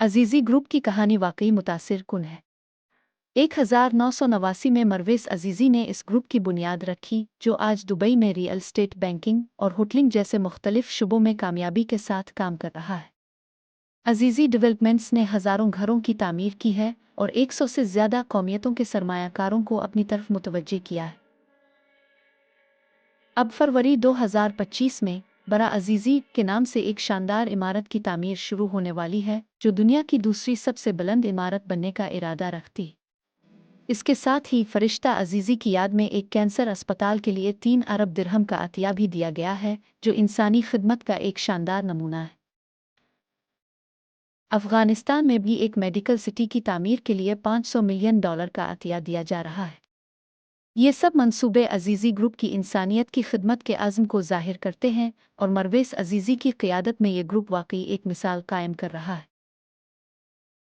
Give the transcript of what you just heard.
अजीज़ी group की कहानी वाकई मुतासिर कुन है। 1989 में मरवेस अजीज़ी ने इस ग्रुप की बुनियाद रखी, जो आज दुबई में रियल एस्टेट, बैंकिंग और होटलिंग जैसे मुख्तलिफ शुबों में कामयाबी के साथ काम कर रहा है। अजीज़ी डेवलपमेंट्स ने हज़ारों घरों की तामीर की है और 100 से ज़्यादा कौमियतों के सरमायाकारों को अपनी तरफ मुतवज्जे किया है। अब फरवरी 2025 में बरा अजीज़ी के नाम से एक शानदार इमारत की तामीर शुरू होने वाली है, जो दुनिया की दूसरी सबसे बुलंद इमारत बनने का इरादा रखती। इसके साथ ही फरिश्ता अजीज़ी की याद में एक कैंसर अस्पताल के लिए 3 अरब दिरहम का अतिया भी दिया गया है, जो इंसानी खिदमत का एक शानदार नमूना है। अफ़गानिस्तान में भी एक मेडिकल सिटी की तामीर के लिए $500 मिलियन का अतिया दिया जा रहा है। ये सब मंसूबे अजीज़ी ग्रुप की इंसानियत की खिदमत के आज़म को ज़ाहिर करते हैं और मरवेस अजीज़ी की क़ियादत में ये ग्रुप वाकई एक मिसाल कायम कर रहा है।